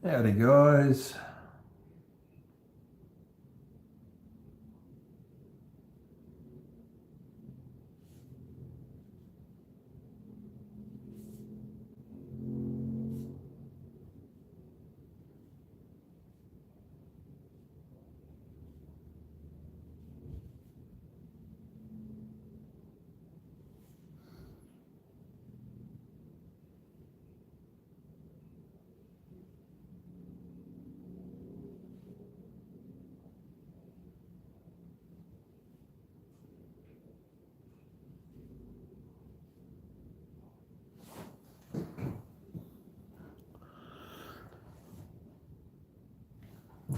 Howdy guys.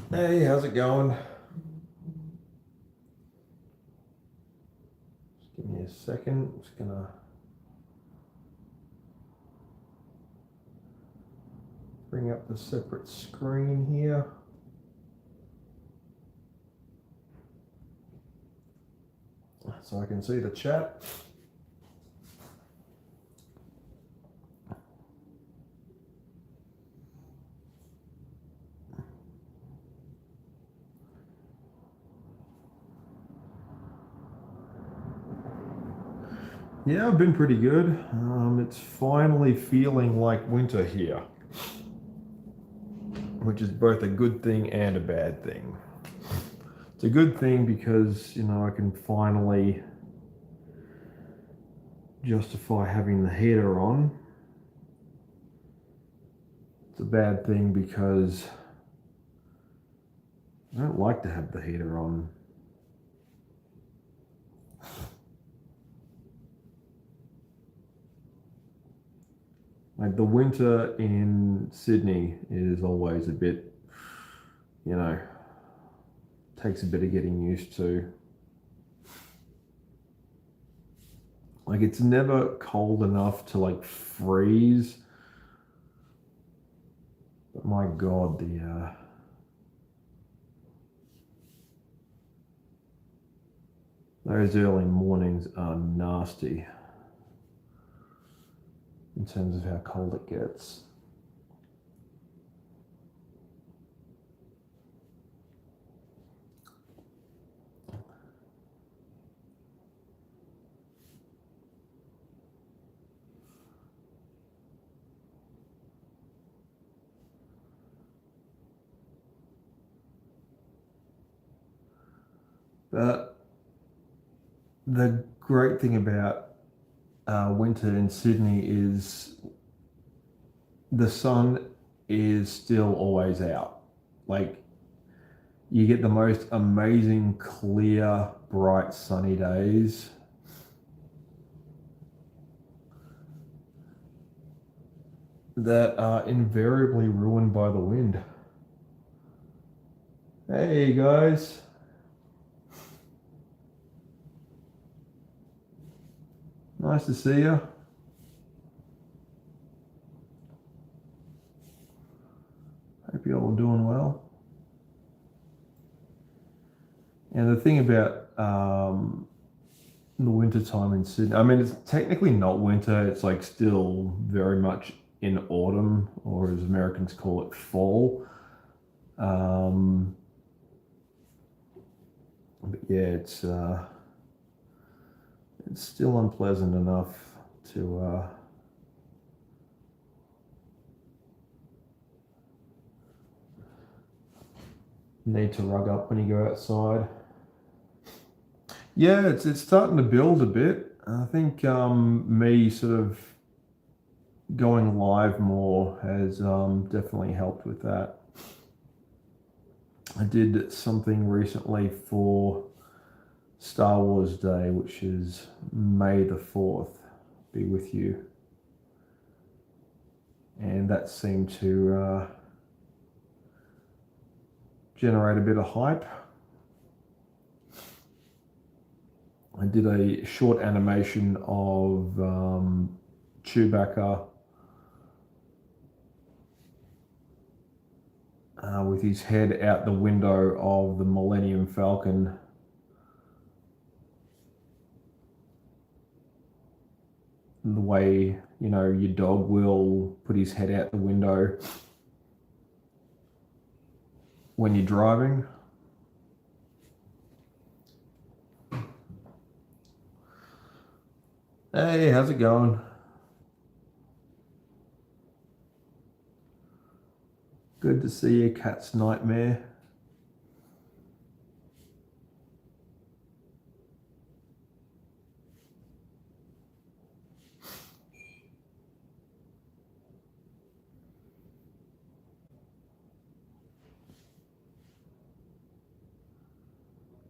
Hey, how's it going? Just give me a second. I'm just gonna bring up the separate screen here. So I can see the chat. Yeah, I've been pretty good. It's finally feeling like winter here, which is both a good thing and a bad thing. It's a good thing because, I can finally justify having the heater on. It's a bad thing because I don't like to have the heater on. Like the winter in Sydney is always a bit, takes a bit of getting used to. Like it's never cold enough to like freeze. But my God, those early mornings are nasty in terms of how cold it gets. But the great thing about winter in Sydney is the sun is still always out. Like you get the most amazing, clear, bright, sunny days. That are invariably ruined by the wind. Hey guys. Nice to see you. Hope you're all doing well. And the thing about the winter time in Sydney, I mean, it's technically not winter. It's like still very much in autumn, or as Americans call it, fall. But yeah, it's still unpleasant enough to need to rug up when you go outside. Yeah, it's starting to build a bit. I think me sort of going live more has definitely helped with that. I did something recently for Star Wars Day, which is May the 4th, be with you. And that seemed to generate a bit of hype. I did a short animation of Chewbacca with his head out the window of the Millennium Falcon. The way, your dog will put his head out the window. when you're driving. Hey, how's it going? Good to see you, Cat's Nightmare.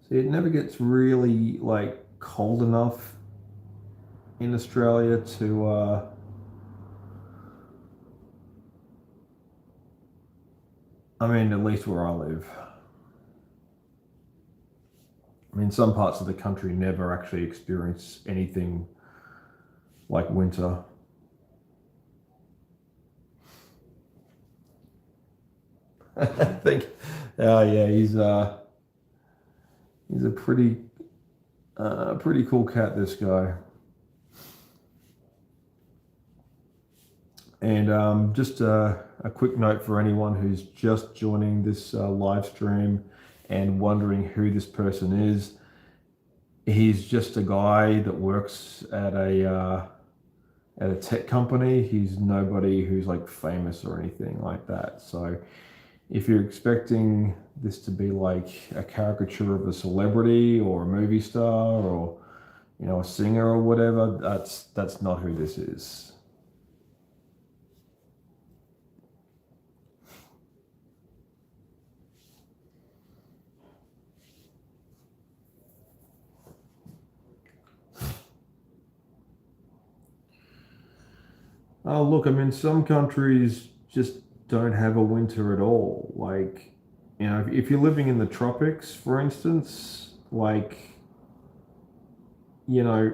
See, it never gets really like cold enough in Australia to I mean, at least where I live. I mean, some parts of the country never actually experience anything like winter. I think, oh yeah, he's a pretty cool cat. This guy. And just a quick note for anyone who's just joining this live stream and wondering who this person is. He's just a guy that works at a tech company. He's nobody who's like famous or anything like that. So if you're expecting this to be like a caricature of a celebrity or a movie star or a singer or whatever, that's not who this is. Oh, look, I mean, some countries just don't have a winter at all. Like, if you're living in the tropics, for instance, like, you know,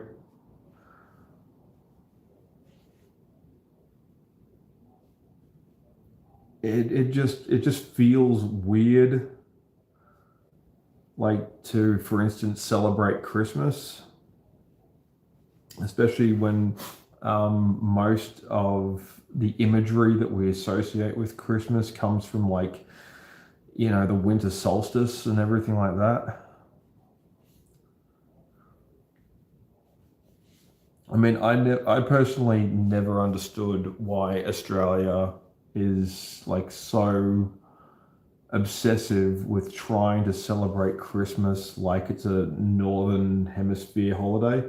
it just feels weird, like to, for instance, celebrate Christmas, especially when most of the imagery that we associate with Christmas comes from like, the winter solstice and everything like that. I mean, I personally never understood why Australia is like so obsessive with trying to celebrate Christmas like it's a northern hemisphere holiday.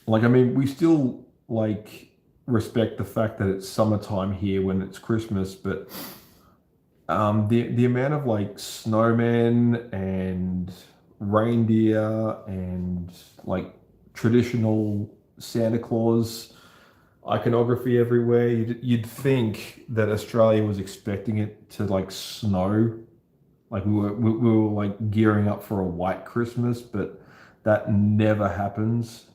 Like, I mean, we still like respect the fact that it's summertime here when it's Christmas, but the amount of like snowmen and reindeer and like traditional Santa Claus iconography everywhere, you'd think that Australia was expecting it to like snow. Like we were like gearing up for a white Christmas, but that never happens.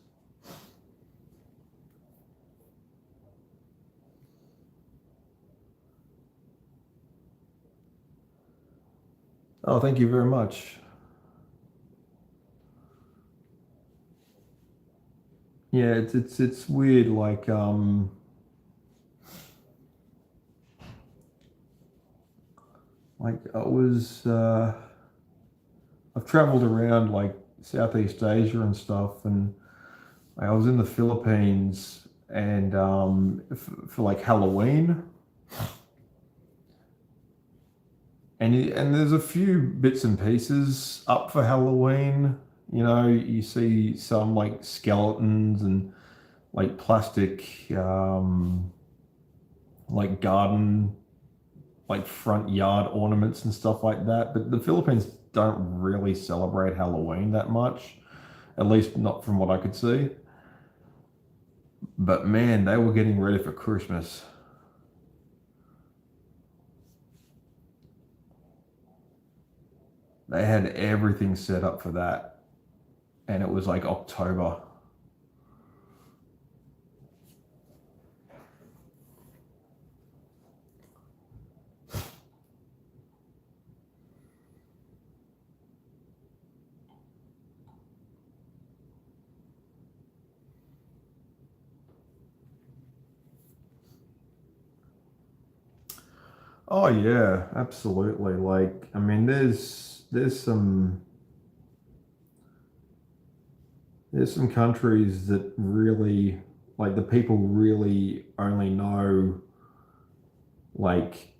Oh, thank you very much. Yeah, it's weird. Like I was I've traveled around like Southeast Asia and stuff, and I was in the Philippines and for like Halloween, and there's a few bits and pieces up for Halloween. You see some like skeletons and like plastic like garden like front yard ornaments and stuff like that. But the Philippines don't really celebrate Halloween that much, at least not from what I could see. But man, they were getting ready for Christmas. They had everything set up for that, and it was like October. Oh yeah, absolutely. Like, I mean, there's some countries that really, like, the people really only know, like,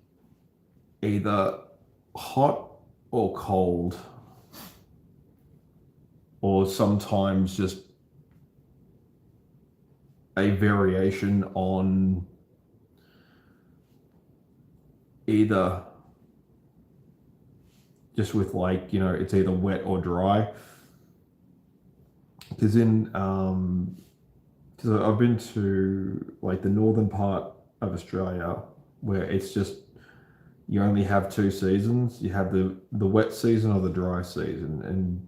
either hot or cold, or sometimes just a variation on either, just with, like, it's either wet or dry. Because because I've been to, like, the northern part of Australia, where it's just, you only have two seasons. You have the wet season or the dry season, and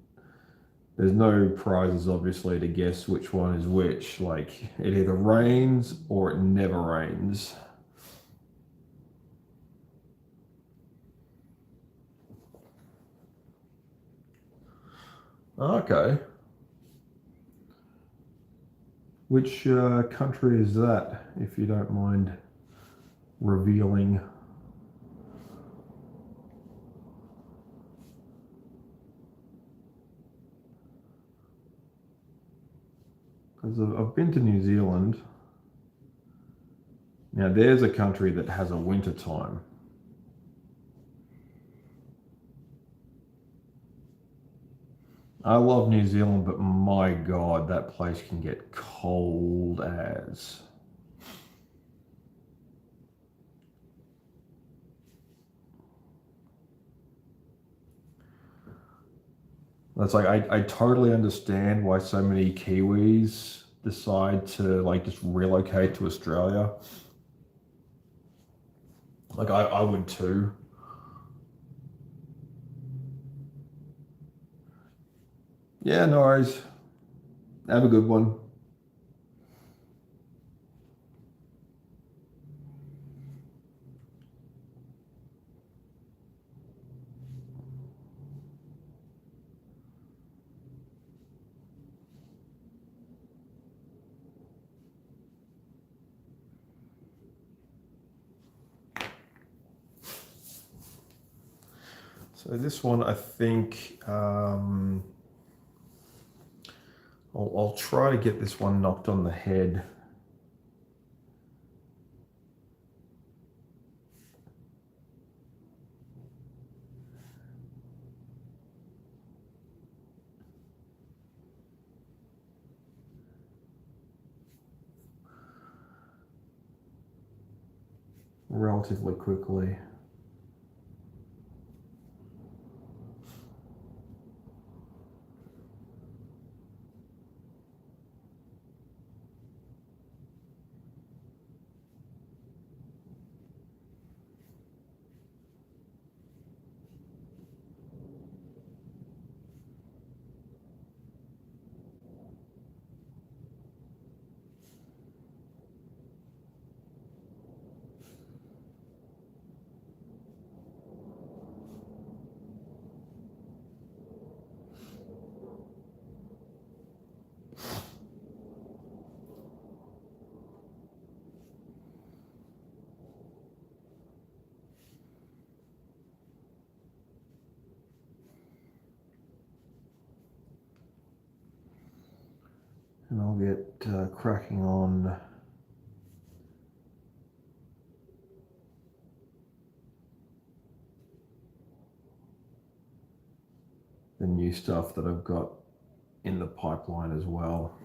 there's no prizes, obviously, to guess which one is which. Like, it either rains or it never rains. Okay. Which country is that, if you don't mind revealing? Because I've been to New Zealand. Now, there's a country that has a winter time. I love New Zealand, but my God, that place can get cold as. That's like, I totally understand why so many Kiwis decide to, like, just relocate to Australia. Like, I would too. Yeah, no worries. Have a good one. So this one, I think, I'll try to get this one knocked on the head. Relatively quickly. And I'll get cracking on the new stuff that I've got in the pipeline as well.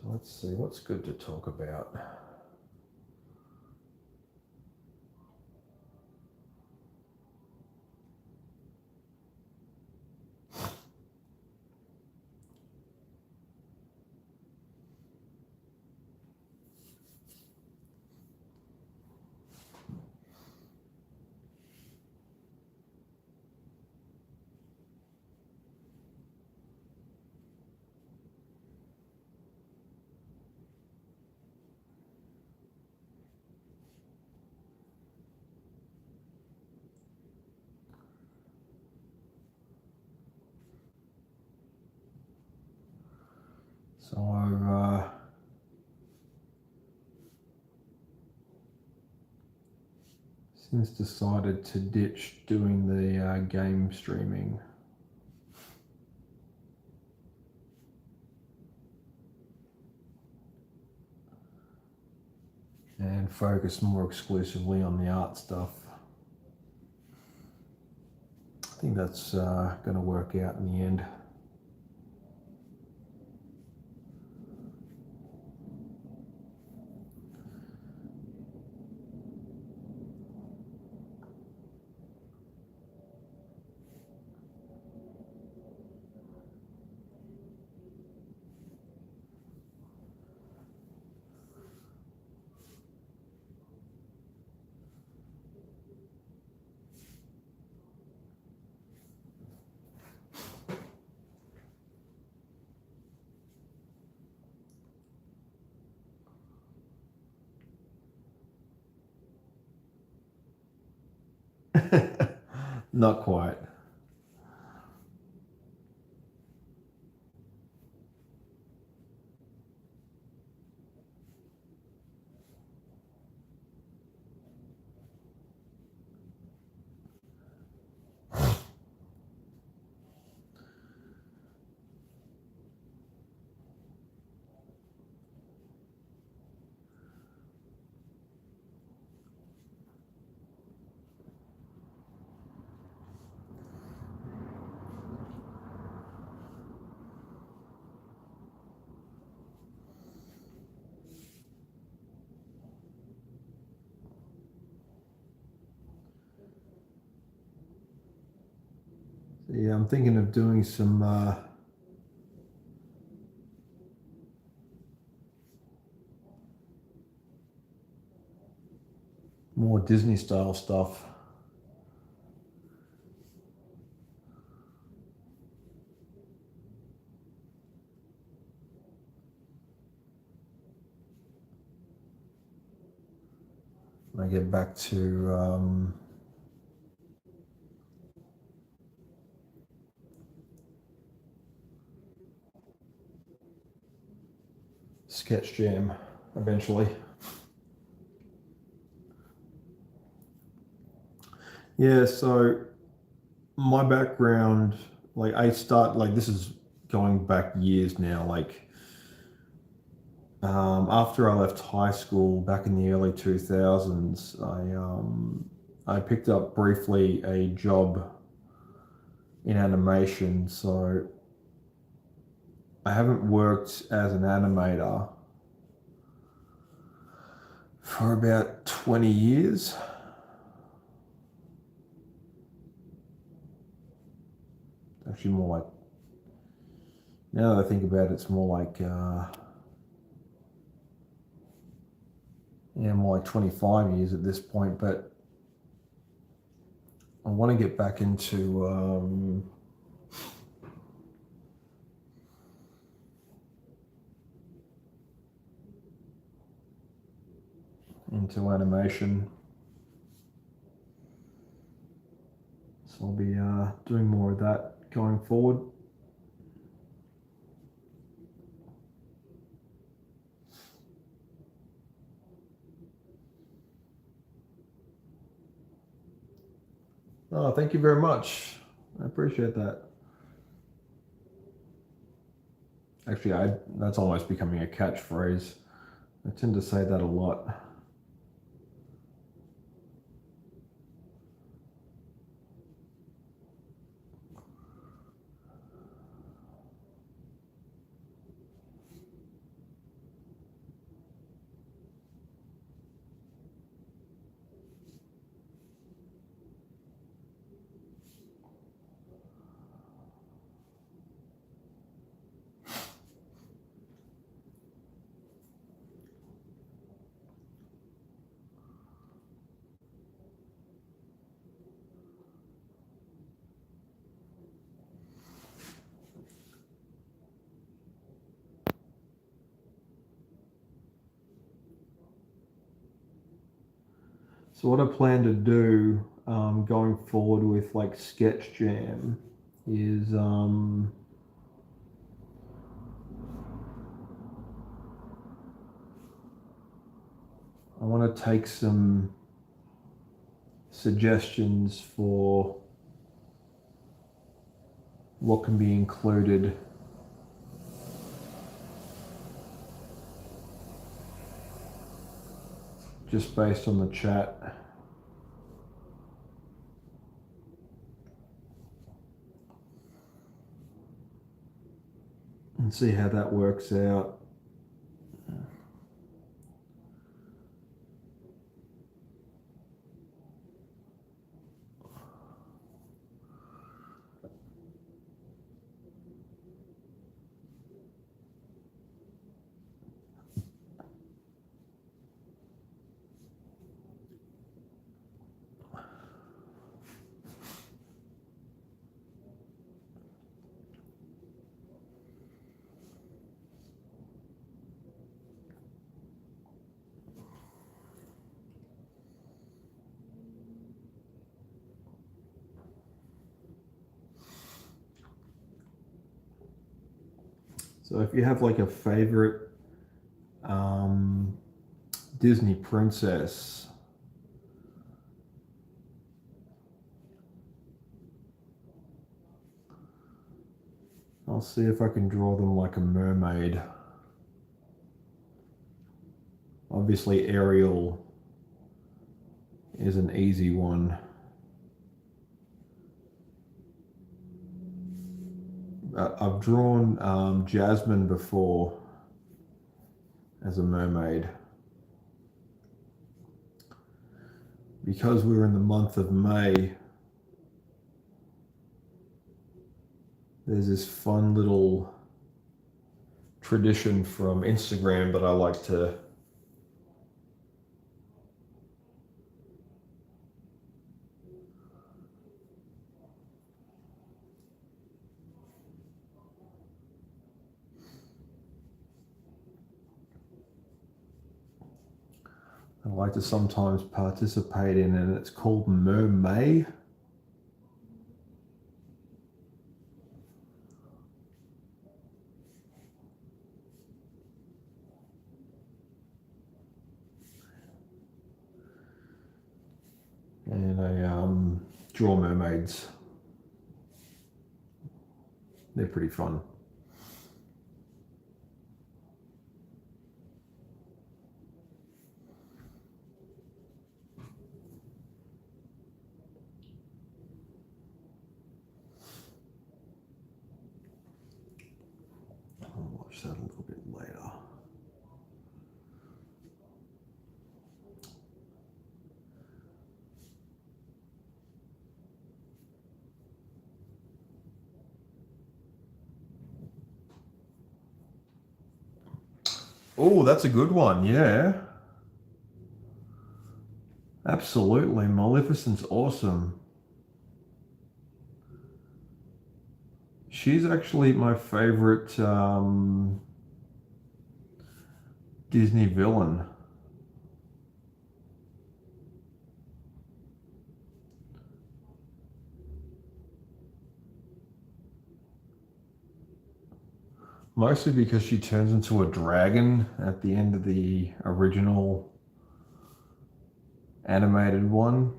So let's see, what's good to talk about? So I've since decided to ditch doing the game streaming. And focus more exclusively on the art stuff. I think that's going to work out in the end. Not quite. Yeah, I'm thinking of doing some more Disney style stuff. When I get back to Sketch Jam eventually. Yeah, so my background, like this is going back years now. Like after I left high school back in the early 2000s, I picked up briefly a job in animation. So I haven't worked as an animator for about 20 years. Actually, more like, now that I think about it, it's more like, more like 25 years at this point. But I want to get back into animation. So I'll be doing more of that going forward. Oh, thank you very much. I appreciate that. Actually, that's almost becoming a catchphrase. I tend to say that a lot. So what I plan to do going forward with like Sketch Jam is I want to take some suggestions for what can be included just based on the chat. And see how that works out. So if you have like a favorite Disney princess, I'll see if I can draw them like a mermaid. Obviously Ariel is an easy one. I've drawn Jasmine before as a mermaid. Because we're in the month of May, there's this fun little tradition from Instagram that I like to sometimes participate in, and it's called Mermay. And I draw mermaids. They're pretty fun. I'll watch that a little bit later. Oh, that's a good one. Yeah. Absolutely. Maleficent's awesome. She's actually my favorite Disney villain. Mostly because she turns into a dragon at the end of the original animated one.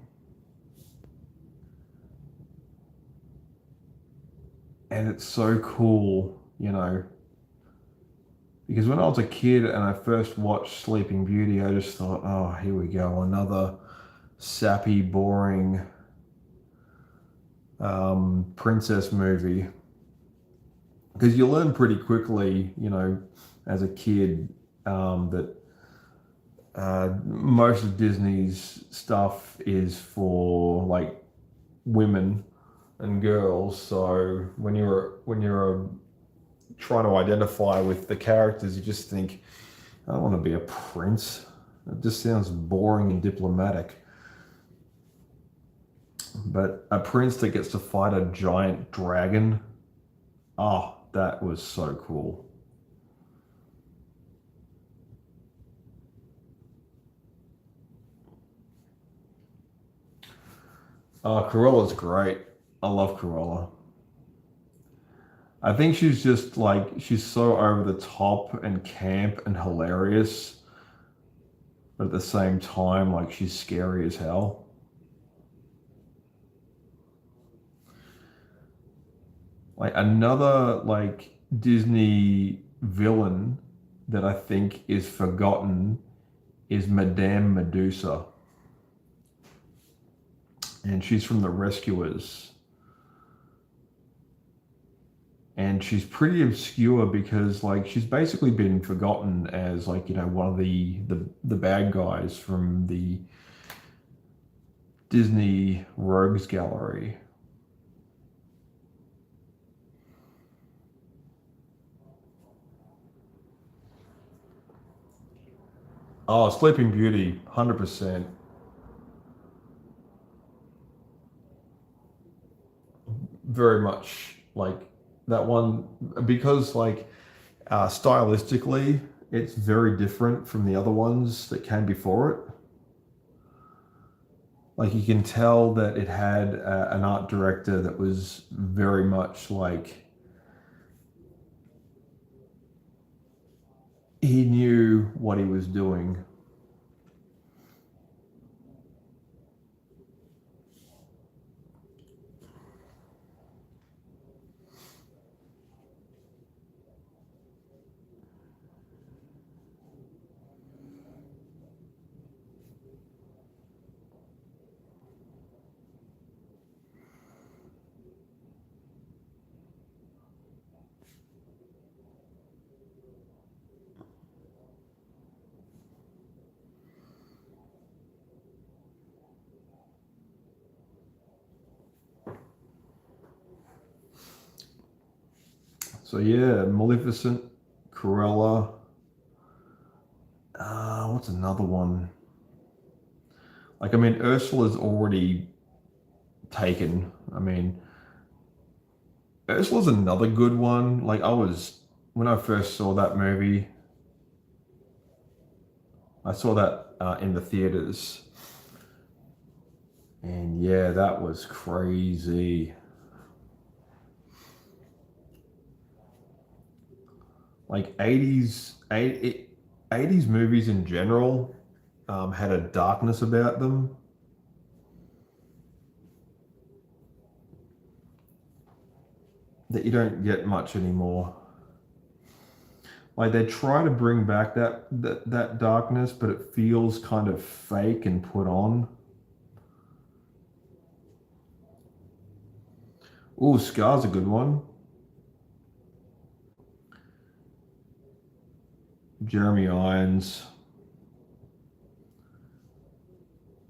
And it's so cool, you know, because when I was a kid and I first watched Sleeping Beauty, I just thought, oh, here we go, another sappy, boring princess movie. Because you learn pretty quickly, you know, as a kid, that most of Disney's stuff is for like women and girls. So when you're trying to identify with the characters, you just think, I don't want to be a prince. It just sounds boring and diplomatic. But a prince that gets to fight a giant dragon, oh, that was so cool. Cruella's great. I love Cruella. I think she's just like, she's so over the top and camp and hilarious. but at the same time, like she's scary as hell. Like another like Disney villain that I think is forgotten is Madame Medusa, and she's from The Rescuers. And she's pretty obscure because like she's basically been forgotten as like one of the bad guys from the Disney Rogues Gallery. Oh, Sleeping Beauty, 100%. Very much like that one because like stylistically it's very different from the other ones that came before it. Like you can tell that it had an art director that was very much like he knew what he was doing. So yeah, Maleficent, Cruella. What's another one? Like I mean, Ursula's already taken. I mean, Ursula's another good one. Like I was when I first saw that movie, I saw that in the theaters, and yeah, that was crazy. Like 80s movies in general had a darkness about them that you don't get much anymore. Like they try to bring back that darkness, but it feels kind of fake and put on. Oh, Scar's a good one. Jeremy Irons,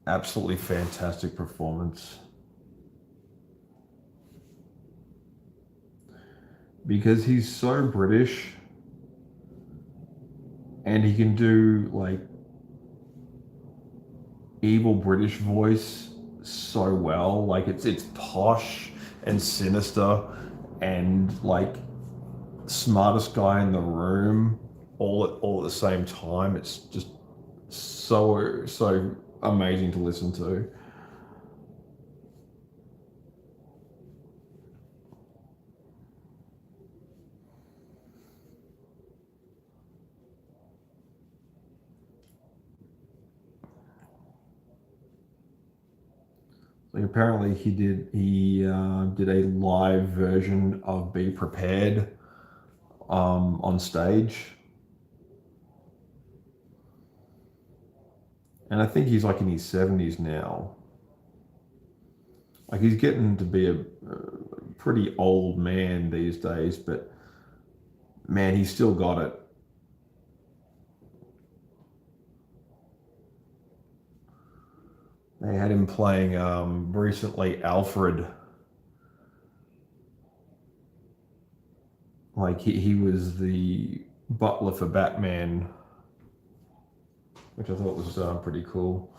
absolutely fantastic performance. Because he's so British and he can do like evil British voice so well. Like it's posh and sinister and like smartest guy in the room all at the same time. It's just so amazing to listen to. Like apparently he did a live version of Be Prepared on stage, and I think he's like in his 70s now. Like he's getting to be a pretty old man these days, but man, he's still got it. They had him playing recently Alfred. Like he was the butler for Batman, which I thought was pretty cool.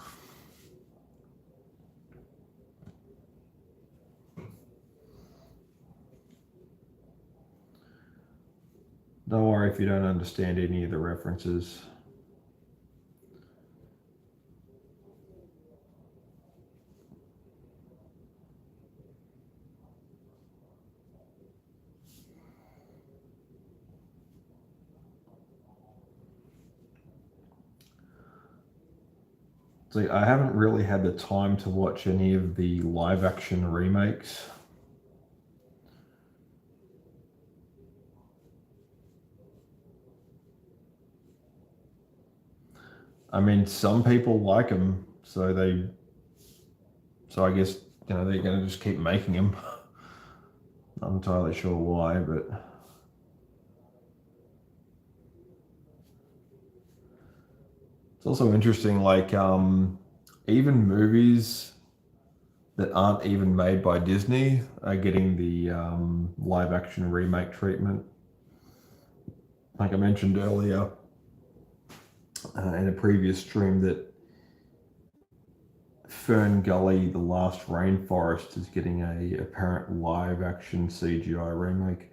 Don't worry if you don't understand any of the references. See, I haven't really had the time to watch any of the live action remakes. I mean, some people like them, so I guess they're going to just keep making them. Not entirely sure why, but it's also interesting. Like, even movies that aren't even made by Disney are getting the live action remake treatment. Like I mentioned earlier in a previous stream, that Fern Gully, The Last Rainforest, is getting a apparent live action CGI remake.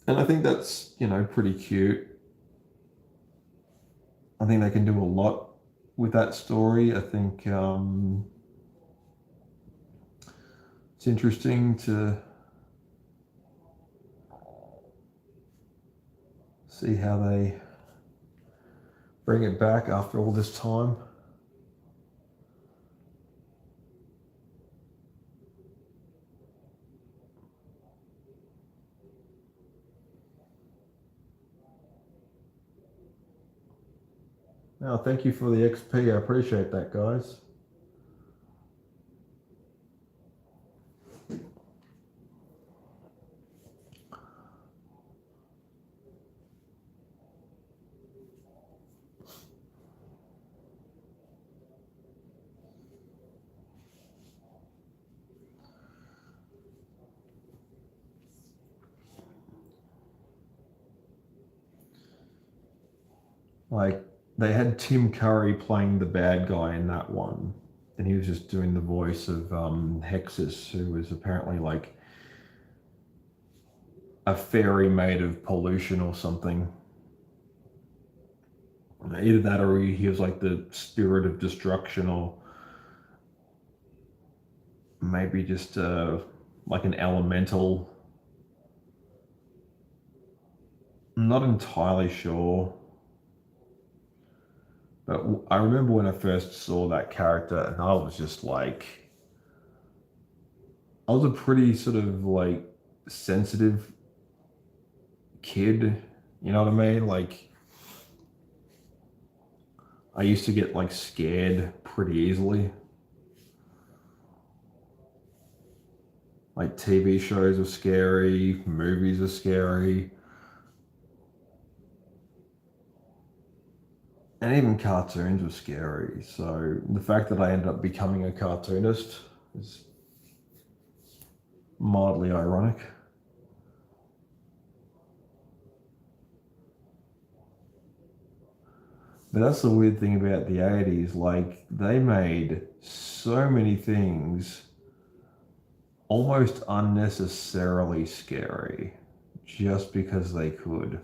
And I think that's, pretty cute. I think they can do a lot with that story. I think it's interesting to see how they bring it back after all this time. Now, thank you for the XP. I appreciate that, guys. Like, they had Tim Curry playing the bad guy in that one, and he was just doing the voice of Hexus, who was apparently like a fairy made of pollution or something. Either that, or he was like the spirit of destruction, or maybe just like an elemental. I'm not entirely sure. But I remember when I first saw that character, and I was just like, I was a pretty sort of like sensitive kid, you know what I mean? Like, I used to get like scared pretty easily. Like, TV shows were scary, movies were scary, and even cartoons were scary. So the fact that I ended up becoming a cartoonist is mildly ironic. But that's the weird thing about the 80s. Like, they made so many things almost unnecessarily scary just because they could.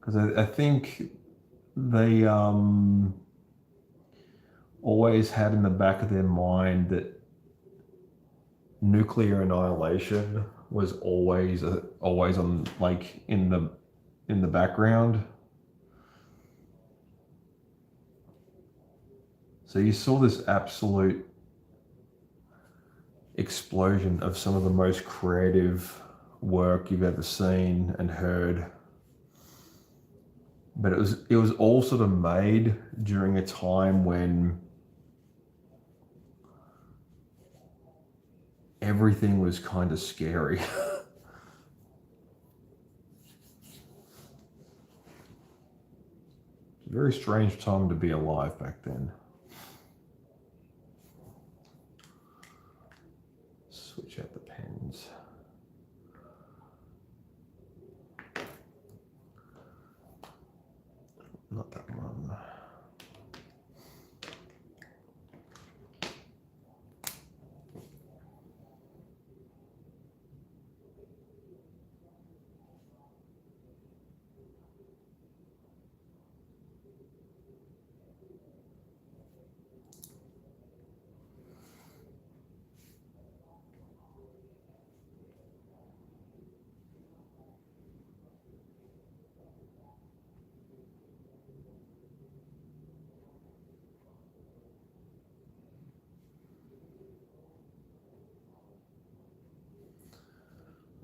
Because I think they always had in the back of their mind that nuclear annihilation was always on, like, in the background. So you saw this absolute explosion of some of the most creative work you've ever seen and heard. But it was all sort of made during a time when everything was kind of scary. Very strange time to be alive back then. Switch out the pens. Not that one.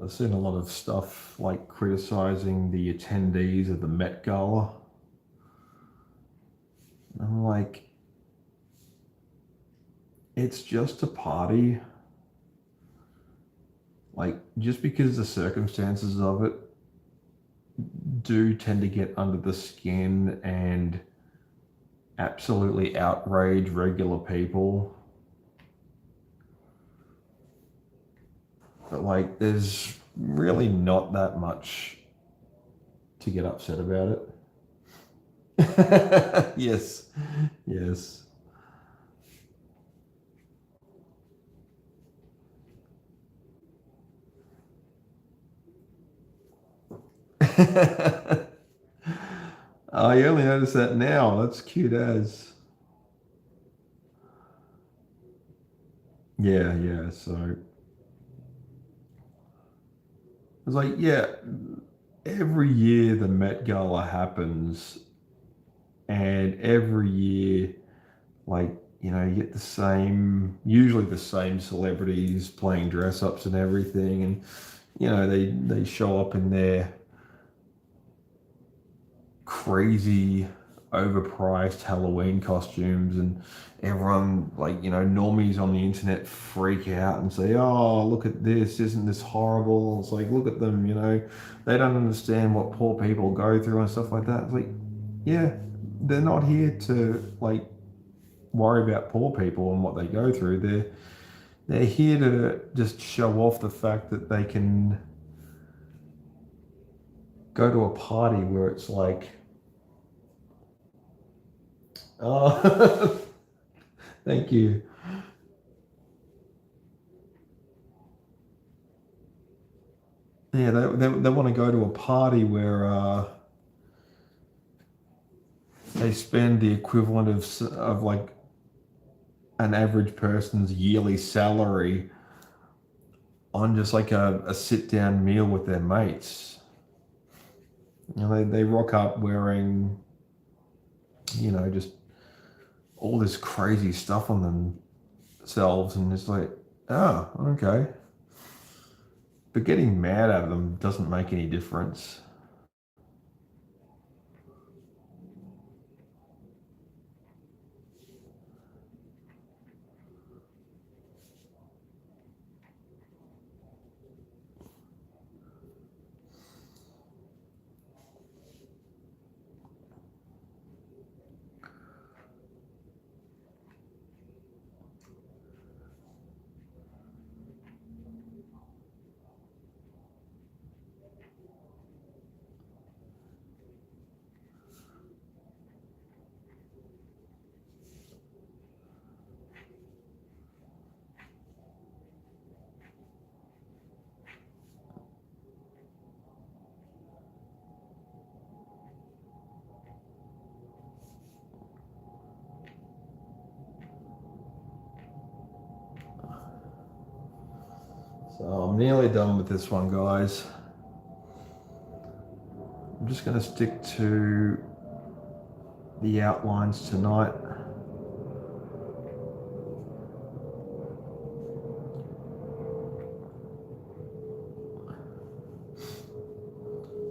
I've seen a lot of stuff like criticizing the attendees of the Met Gala. I'm like, it's just a party. Like, just because the circumstances of it do tend to get under the skin and absolutely outrage regular people. But like, there's really not that much to get upset about it. Yes, yes. Oh, you only noticed that now. That's cute as. Yeah, yeah. So it's like, yeah, every year the Met Gala happens, and every year, like, you get the same, usually the same celebrities playing dress ups and everything, and they show up in their crazy overpriced Halloween costumes, and everyone, like, normies on the internet freak out and say, "Oh, look at this, isn't this horrible?" It's like, look at them, they don't understand what poor people go through and stuff like that. It's like, yeah, they're not here to like worry about poor people and what they go through. They're here to just show off the fact that they can go to a party where it's like, oh, thank you. Yeah, they want to go to a party where they spend the equivalent of like an average person's yearly salary on just like a sit down meal with their mates. They rock up wearing, just all this crazy stuff on themselves, and it's like, oh, okay. But getting mad at them doesn't make any difference. So I'm nearly done with this one, guys. I'm just going to stick to the outlines tonight.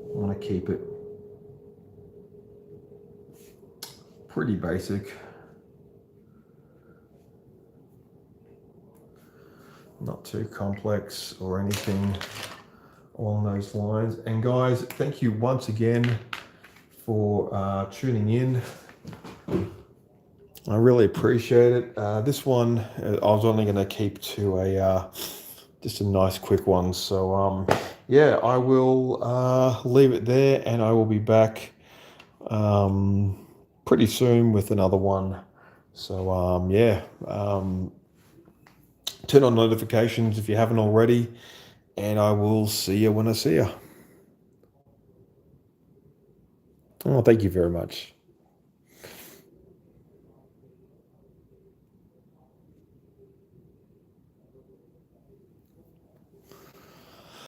I want to keep it pretty basic. Not too complex or anything along those lines. And guys, thank you once again for tuning in. I really appreciate it. This one, I was only going to keep to just a nice quick one. So yeah, I will leave it there, and I will be back pretty soon with another one. So yeah, turn on notifications if you haven't already, and I will see you when I see you. Oh, thank you very much.